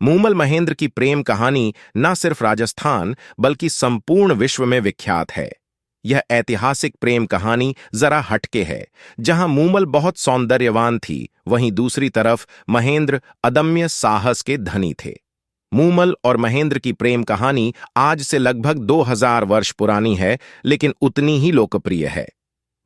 मूमल महेंद्र की प्रेम कहानी न सिर्फ राजस्थान बल्कि संपूर्ण विश्व में विख्यात है। यह ऐतिहासिक प्रेम कहानी जरा हटके है। जहां मूमल बहुत सौंदर्यवान थी, वहीं दूसरी तरफ महेंद्र अदम्य साहस के धनी थे। मूमल और महेंद्र की प्रेम कहानी आज से लगभग 2000 वर्ष पुरानी है, लेकिन उतनी ही लोकप्रिय है।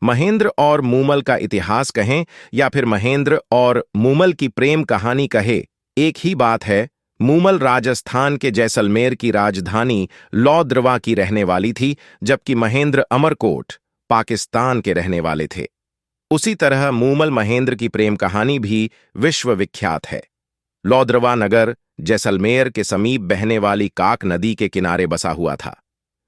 महेंद्र और मूमल का इतिहास कहें या फिर महेंद्र और मूमल की प्रेम कहानी कहे, एक ही बात है। मूमल राजस्थान के जैसलमेर की राजधानी लौद्रवा की रहने वाली थी, जबकि महेंद्र अमरकोट, पाकिस्तान के रहने वाले थे। उसी तरह मूमल महेंद्र की प्रेम कहानी भी विश्वविख्यात है। लौद्रवा नगर जैसलमेर के समीप बहने वाली काक नदी के किनारे बसा हुआ था।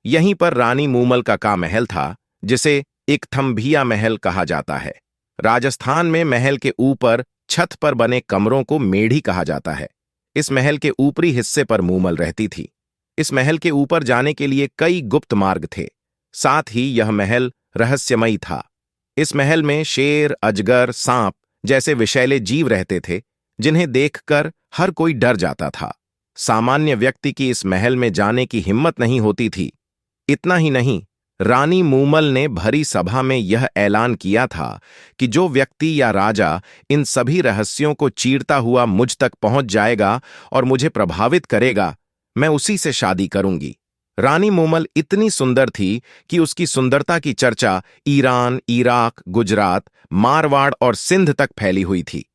यहीं पर रानी मूमल का महल था, जिसे एक थंभिया महल कहा जाता है। राजस्थान में महल के ऊपर छत पर बने कमरों को मेढ़ी कहा जाता है। इस महल के ऊपरी हिस्से पर मूमल रहती थी। इस महल के ऊपर जाने के लिए कई गुप्त मार्ग थे। साथ ही यह महल रहस्यमयी था। इस महल में शेर, अजगर, सांप जैसे विषैले जीव रहते थे, जिन्हें देखकर हर कोई डर जाता था। सामान्य व्यक्ति की इस महल में जाने की हिम्मत नहीं होती थी। इतना ही नहीं, रानी मूमल ने भरी सभा में यह ऐलान किया था कि जो व्यक्ति या राजा इन सभी रहस्यों को चीरता हुआ मुझ तक पहुंच जाएगा और मुझे प्रभावित करेगा, मैं उसी से शादी करूंगी। रानी मूमल इतनी सुंदर थी कि उसकी सुंदरता की चर्चा ईरान, इराक, गुजरात, मारवाड़ और सिंध तक फैली हुई थी।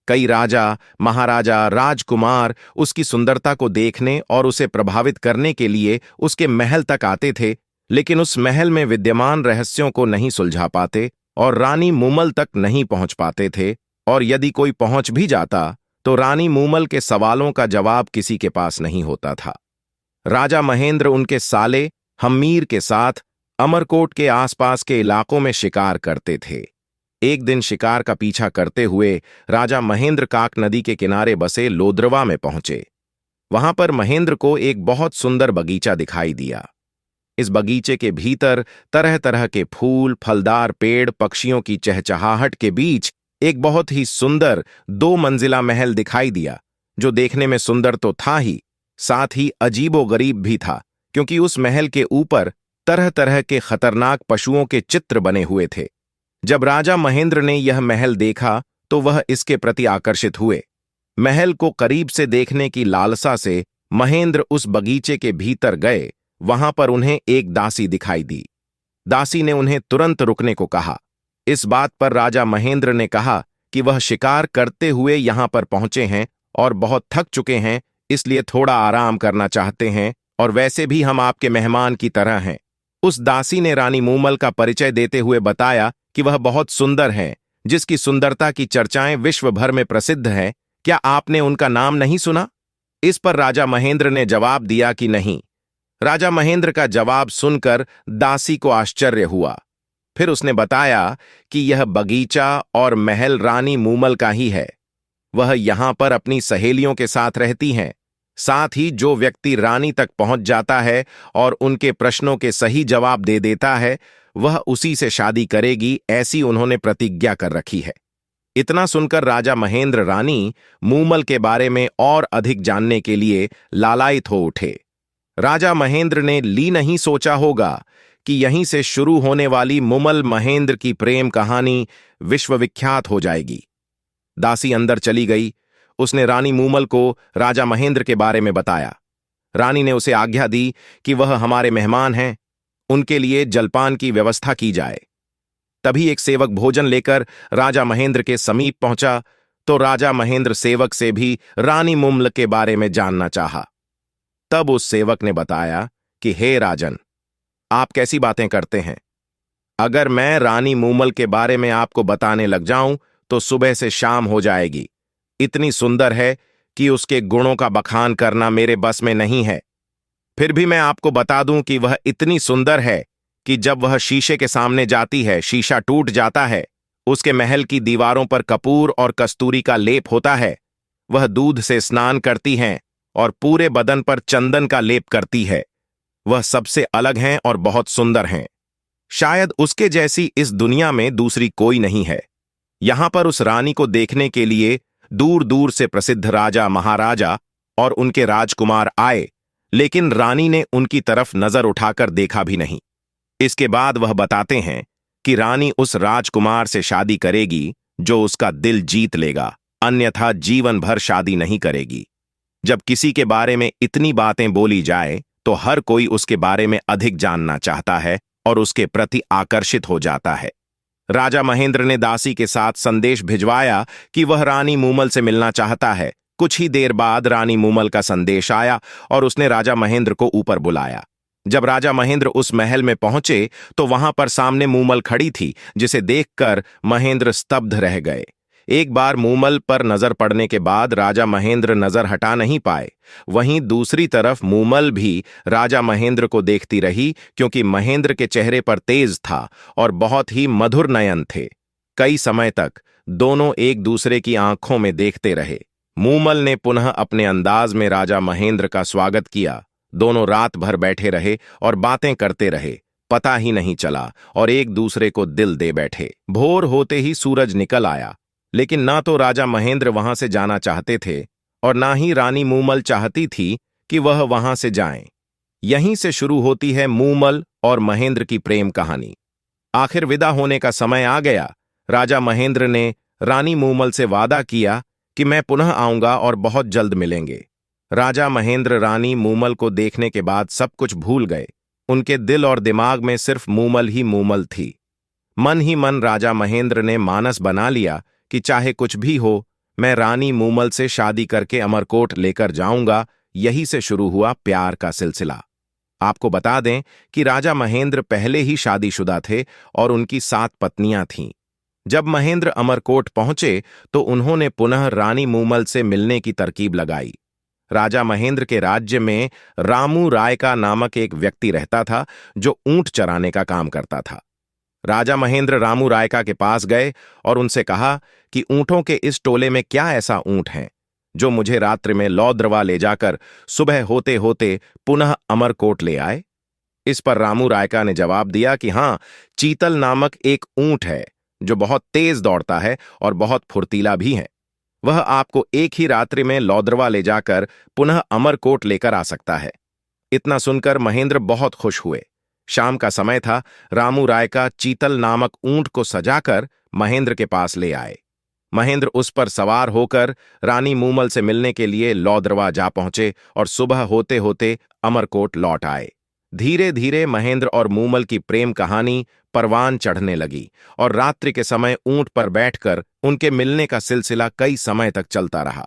कई राजा, महाराजा, राजकुमार उसकी सुंदरता को देखने और उसे प्रभावित करने के लिए उसके महल तक आते थे, लेकिन उस महल में विद्यमान रहस्यों को नहीं सुलझा पाते और रानी मूमल तक नहीं पहुंच पाते थे। और यदि कोई पहुंच भी जाता तो रानी मूमल के सवालों का जवाब किसी के पास नहीं होता था। राजा महेंद्र उनके साले हम्मीर के साथ अमरकोट के आसपास के इलाकों में शिकार करते थे। एक दिन शिकार का पीछा करते हुए राजा महेंद्र काक नदी के किनारे बसे लोद्रवा में पहुंचे। वहां पर महेंद्र को एक बहुत सुंदर बगीचा दिखाई दिया। इस बगीचे के भीतर तरह तरह के फूल, फलदार पेड़, पक्षियों की चहचहाहट के बीच एक बहुत ही सुंदर 2 मंजिला महल दिखाई दिया, जो देखने में सुंदर तो था ही, साथ ही अजीबोगरीब भी था, क्योंकि उस महल के ऊपर तरह तरह के खतरनाक पशुओं के चित्र बने हुए थे। जब राजा महेंद्र ने यह महल देखा तो वह इसके प्रति आकर्षित हुए। महल को करीब से देखने की लालसा से महेंद्र उस बगीचे के भीतर गए। वहां पर उन्हें एक दासी दिखाई दी। दासी ने उन्हें तुरंत रुकने को कहा। इस बात पर राजा महेंद्र ने कहा कि वह शिकार करते हुए यहां पर पहुंचे हैं और बहुत थक चुके हैं, इसलिए थोड़ा आराम करना चाहते हैं, और वैसे भी हम आपके मेहमान की तरह हैं। उस दासी ने रानी मूमल का परिचय देते हुए बताया कि वह बहुत सुंदर हैं, जिसकी सुंदरता की चर्चाएं विश्व भर में प्रसिद्ध हैं। क्या आपने उनका नाम नहीं सुना? इस पर राजा महेंद्र ने जवाब दिया कि नहीं। राजा महेंद्र का जवाब सुनकर दासी को आश्चर्य हुआ। फिर उसने बताया कि यह बगीचा और महल रानी मूमल का ही है। वह यहां पर अपनी सहेलियों के साथ रहती हैं। साथ ही जो व्यक्ति रानी तक पहुंच जाता है और उनके प्रश्नों के सही जवाब दे देता है, वह उसी से शादी करेगी, ऐसी उन्होंने प्रतिज्ञा कर रखी है। इतना सुनकर राजा महेंद्र रानी मूमल के बारे में और अधिक जानने के लिए लालायित हो उठे। राजा महेंद्र ने नहीं सोचा होगा कि यहीं से शुरू होने वाली मूमल महेंद्र की प्रेम कहानी विश्वविख्यात हो जाएगी। दासी अंदर चली गई। उसने रानी मूमल को राजा महेंद्र के बारे में बताया। रानी ने उसे आज्ञा दी कि वह हमारे मेहमान हैं, उनके लिए जलपान की व्यवस्था की जाए। तभी एक सेवक भोजन लेकर राजा महेंद्र के समीप पहुंचा तो राजा महेंद्र सेवक से भी रानी मूमल के बारे में जानना चाहा। तब उस सेवक ने बताया कि हे राजन, आप कैसी बातें करते हैं? अगर मैं रानी मूमल के बारे में आपको बताने लग जाऊं तो सुबह से शाम हो जाएगी। इतनी सुंदर है कि उसके गुणों का बखान करना मेरे बस में नहीं है। फिर भी मैं आपको बता दूं कि वह इतनी सुंदर है कि जब वह शीशे के सामने जाती है, शीशा टूट जाता है। उसके महल की दीवारों पर कपूर और कस्तूरी का लेप होता है। वह दूध से स्नान करती हैं और पूरे बदन पर चंदन का लेप करती है। वह सबसे अलग हैं और बहुत सुंदर हैं। शायद उसके जैसी इस दुनिया में दूसरी कोई नहीं है। यहां पर उस रानी को देखने के लिए दूर दूर से प्रसिद्ध राजा, महाराजा और उनके राजकुमार आए, लेकिन रानी ने उनकी तरफ नजर उठाकर देखा भी नहीं। इसके बाद वह बताते हैं कि रानी उस राजकुमार से शादी करेगी जो उसका दिल जीत लेगा, अन्यथा जीवन भर शादी नहीं करेगी। जब किसी के बारे में इतनी बातें बोली जाए तो हर कोई उसके बारे में अधिक जानना चाहता है और उसके प्रति आकर्षित हो जाता है। राजा महेंद्र ने दासी के साथ संदेश भिजवाया कि वह रानी मूमल से मिलना चाहता है। कुछ ही देर बाद रानी मूमल का संदेश आया और उसने राजा महेंद्र को ऊपर बुलाया। जब राजा महेंद्र उस महल में पहुंचे तो वहां पर सामने मूमल खड़ी थी, जिसे देखकर महेंद्र स्तब्ध रह गए। एक बार मूमल पर नजर पड़ने के बाद राजा महेंद्र नजर हटा नहीं पाए। वहीं दूसरी तरफ मूमल भी राजा महेंद्र को देखती रही, क्योंकि महेंद्र के चेहरे पर तेज था और बहुत ही मधुर नयन थे। कई समय तक दोनों एक दूसरे की आंखों में देखते रहे। मूमल ने पुनः अपने अंदाज में राजा महेंद्र का स्वागत किया। दोनों रात भर बैठे रहे और बातें करते रहे, पता ही नहीं चला, और एक दूसरे को दिल दे बैठे। भोर होते ही सूरज निकल आया, लेकिन ना तो राजा महेंद्र वहां से जाना चाहते थे और ना ही रानी मूमल चाहती थी कि वह वहां से जाएं। यहीं से शुरू होती है मूमल और महेंद्र की प्रेम कहानी। आखिर विदा होने का समय आ गया। राजा महेंद्र ने रानी मूमल से वादा किया कि मैं पुनः आऊंगा और बहुत जल्द मिलेंगे। राजा महेंद्र रानी मूमल को देखने के बाद सब कुछ भूल गए। उनके दिल और दिमाग में सिर्फ मूमल ही मूमल थी। मन ही मन राजा महेंद्र ने मानस बना लिया कि चाहे कुछ भी हो, मैं रानी मूमल से शादी करके अमरकोट लेकर जाऊंगा। यही से शुरू हुआ प्यार का सिलसिला। आपको बता दें कि राजा महेंद्र पहले ही शादीशुदा थे और उनकी 7 पत्नियां थीं। जब महेंद्र अमरकोट पहुंचे तो उन्होंने पुनः रानी मूमल से मिलने की तरकीब लगाई। राजा महेंद्र के राज्य में रामू रायका नामक एक व्यक्ति रहता था, जो ऊंट चराने का काम करता था। राजा महेंद्र रामू रायका के पास गए और उनसे कहा कि ऊंटों के इस टोले में क्या ऐसा ऊंट है जो मुझे रात्रि में लौद्रवा ले जाकर सुबह होते होते पुनः अमरकोट ले आए। इस पर रामू रायका ने जवाब दिया कि हां, चीतल नामक एक ऊंट है जो बहुत तेज दौड़ता है और बहुत फुर्तीला भी है। वह आपको एक ही रात्रि में लौद्रवा ले जाकर पुनः अमरकोट लेकर आ सकता है। इतना सुनकर महेंद्र बहुत खुश हुए। शाम का समय था। रामू रायका चीतल नामक ऊंट को सजाकर महेंद्र के पास ले आए। महेंद्र उस पर सवार होकर रानी मूमल से मिलने के लिए लौद्रवा जा पहुंचे और सुबह होते होते अमरकोट लौट आए। धीरे धीरे महेंद्र और मूमल की प्रेम कहानी परवान चढ़ने लगी और रात्रि के समय ऊंट पर बैठकर उनके मिलने का सिलसिला कई समय तक चलता रहा।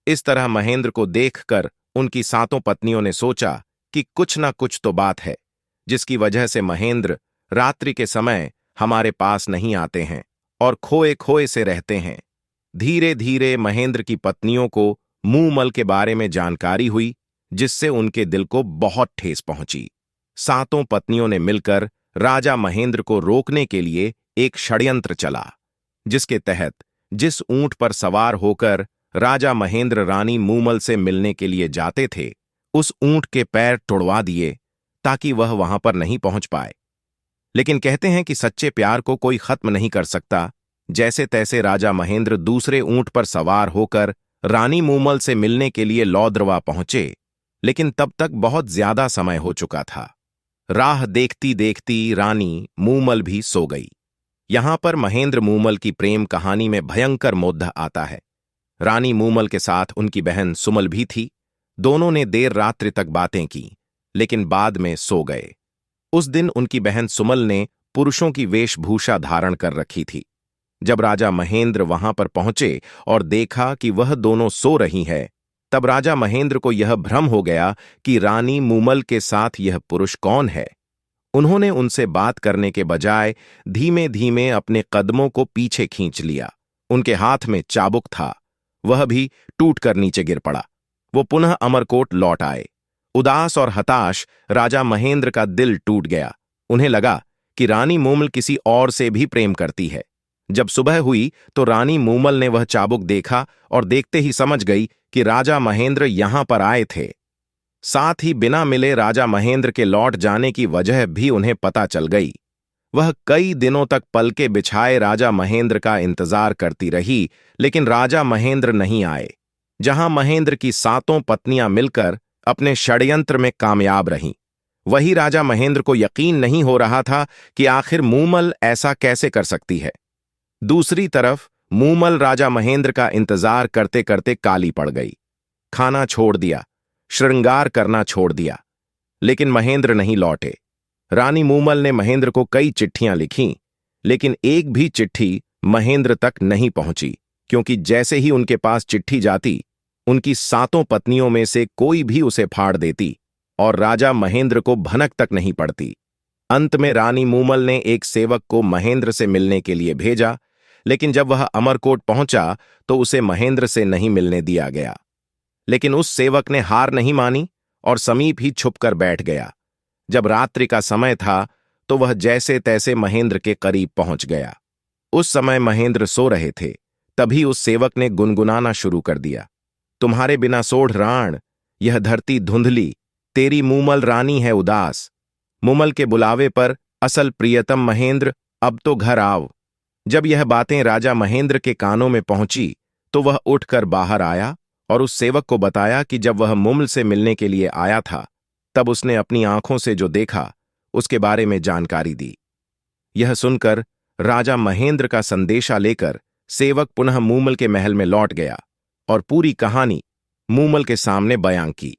इस तरह महेंद्र को देखकर उनकी 7 पत्नियों ने सोचा कि कुछ ना कुछ तो बात है, जिसकी वजह से महेंद्र रात्रि के समय हमारे पास नहीं आते हैं और खोए खोए से रहते हैं। धीरे धीरे महेंद्र की पत्नियों को मूमल के बारे में जानकारी हुई, जिससे उनके दिल को बहुत ठेस पहुंची। 7 पत्नियों ने मिलकर राजा महेंद्र को रोकने के लिए एक षड्यंत्र चला, जिसके तहत जिस ऊंट पर सवार होकर राजा महेंद्र रानी मूमल से मिलने के लिए जाते थे, उस ऊंट के पैर तुड़वा दिए ताकि वह वहां पर नहीं पहुंच पाए। लेकिन कहते हैं कि सच्चे प्यार को कोई खत्म नहीं कर सकता। जैसे तैसे राजा महेंद्र दूसरे ऊंट पर सवार होकर रानी मूमल से मिलने के लिए लौद्रवा पहुंचे, लेकिन तब तक बहुत ज्यादा समय हो चुका था। राह देखती देखती रानी मूमल भी सो गई। यहां पर महेंद्र मूमल की प्रेम कहानी में भयंकर मोद्दा आता है। रानी मूमल के साथ उनकी बहन सुमल भी थी। दोनों ने देर रात्रि तक बातें की, लेकिन बाद में सो गए। उस दिन उनकी बहन सुमल ने पुरुषों की वेशभूषा धारण कर रखी थी। जब राजा महेंद्र वहां पर पहुंचे और देखा कि वह दोनों सो रही है, तब राजा महेंद्र को यह भ्रम हो गया कि रानी मूमल के साथ यह पुरुष कौन है। उन्होंने उनसे बात करने के बजाय धीमे धीमे अपने कदमों को पीछे खींच लिया। उनके हाथ में चाबुक था, वह भी टूटकर नीचे गिर पड़ा। वो पुनः अमरकोट लौट आए। उदास और हताश राजा महेंद्र का दिल टूट गया। उन्हें लगा कि रानी मूमल किसी और से भी प्रेम करती है। जब सुबह हुई तो रानी मूमल ने वह चाबुक देखा और देखते ही समझ गई कि राजा महेंद्र यहां पर आए थे। साथ ही बिना मिले राजा महेंद्र के लौट जाने की वजह भी उन्हें पता चल गई। वह कई दिनों तक पलके बिछाए राजा महेंद्र का इंतजार करती रही, लेकिन राजा महेंद्र नहीं आए। जहां महेंद्र की 7 पत्नियां मिलकर अपने षड्यंत्र में कामयाब रहीं। वही राजा महेंद्र को यकीन नहीं हो रहा था कि आखिर मूमल ऐसा कैसे कर सकती है। दूसरी तरफ मूमल राजा महेंद्र का इंतजार करते करते काली पड़ गई। खाना छोड़ दिया, श्रृंगार करना छोड़ दिया, लेकिन महेंद्र नहीं लौटे। रानी मूमल ने महेंद्र को कई चिट्ठियां लिखीं, लेकिन एक भी चिट्ठी महेंद्र तक नहीं पहुंची, क्योंकि जैसे ही उनके पास चिट्ठी जाती, उनकी 7 पत्नियों में से कोई भी उसे फाड़ देती और राजा महेंद्र को भनक तक नहीं पड़ती। अंत में रानी मूमल ने एक सेवक को महेंद्र से मिलने के लिए भेजा, लेकिन जब वह अमरकोट पहुंचा तो उसे महेंद्र से नहीं मिलने दिया गया। लेकिन उस सेवक ने हार नहीं मानी और समीप ही छुपकर बैठ गया। जब रात्रि का समय था तो वह जैसे तैसे महेंद्र के करीब पहुंच गया। उस समय महेंद्र सो रहे थे। तभी उस सेवक ने गुनगुनाना शुरू कर दिया, तुम्हारे बिना सोढ़ राण, यह धरती धुंधली, तेरी मूमल रानी है उदास। मूमल के बुलावे पर असल प्रियतम महेंद्र, अब तो घर आओ। जब यह बातें राजा महेंद्र के कानों में पहुंची तो वह उठकर बाहर आया और उस सेवक को बताया कि जब वह मूमल से मिलने के लिए आया था तब उसने अपनी आंखों से जो देखा उसके बारे में जानकारी दी। यह सुनकर राजा महेंद्र का संदेशा लेकर सेवक पुनः मूमल के महल में लौट गया और पूरी कहानी मूमल के सामने बयां की।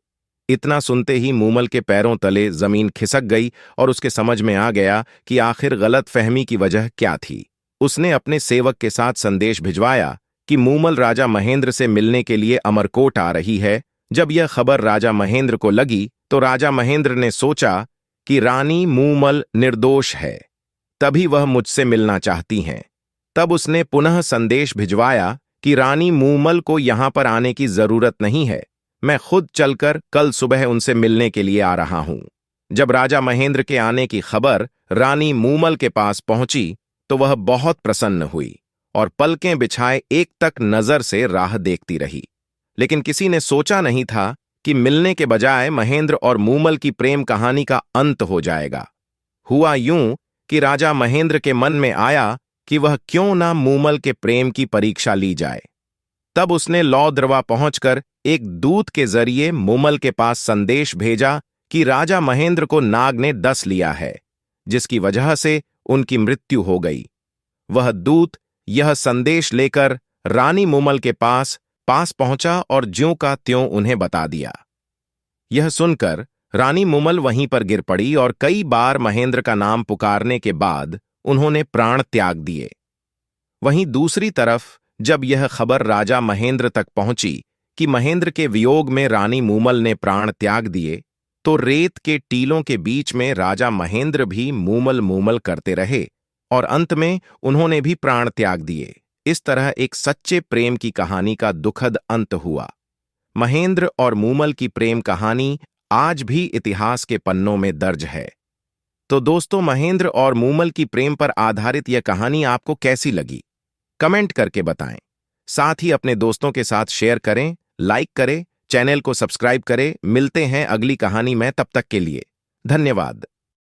इतना सुनते ही मूमल के पैरों तले जमीन खिसक गई और उसके समझ में आ गया कि आखिर गलत फहमी की वजह क्या थी। उसने अपने सेवक के साथ संदेश भिजवाया कि मूमल राजा महेंद्र से मिलने के लिए अमरकोट आ रही है। जब यह खबर राजा महेंद्र को लगी तो राजा महेंद्र ने सोचा कि रानी मूमल निर्दोष है, तभी वह मुझसे मिलना चाहती हैं। तब उसने पुनः संदेश भिजवाया कि रानी मूमल को यहां पर आने की जरूरत नहीं है, मैं खुद चलकर कल सुबह उनसे मिलने के लिए आ रहा हूं। जब राजा महेंद्र के आने की खबर रानी मूमल के पास पहुंची तो वह बहुत प्रसन्न हुई और पलकें बिछाए एक तक नजर से राह देखती रही। लेकिन किसी ने सोचा नहीं था कि मिलने के बजाय महेंद्र और मूमल की प्रेम कहानी का अंत हो जाएगा। हुआ यूं कि राजा महेंद्र के मन में आया कि वह क्यों ना मूमल के प्रेम की परीक्षा ली जाए। तब उसने लौद्रवा पहुंचकर एक दूत के जरिए मूमल के पास संदेश भेजा कि राजा महेंद्र को नाग ने डस लिया है, जिसकी वजह से उनकी मृत्यु हो गई। वह दूत यह संदेश लेकर रानी मूमल के पास पहुंचा और ज्यों का त्यों उन्हें बता दिया। यह सुनकर रानी मूमल वहीं पर गिर पड़ी और कई बार महेंद्र का नाम पुकारने के बाद उन्होंने प्राण त्याग दिए। वहीं दूसरी तरफ जब यह खबर राजा महेंद्र तक पहुंची कि महेंद्र के वियोग में रानी मूमल ने प्राण त्याग दिए, तो रेत के टीलों के बीच में राजा महेंद्र भी मूमल मूमल करते रहे और अंत में उन्होंने भी प्राण त्याग दिए। इस तरह एक सच्चे प्रेम की कहानी का दुखद अंत हुआ। महेंद्र और मूमल की प्रेम कहानी आज भी इतिहास के पन्नों में दर्ज है। तो दोस्तों, महेंद्र और मूमल की प्रेम पर आधारित यह कहानी आपको कैसी लगी? कमेंट करके बताएं। साथ ही अपने दोस्तों के साथ शेयर करें, लाइक करें, चैनल को सब्सक्राइब करें। मिलते हैं अगली कहानी में, तब तक के लिए धन्यवाद।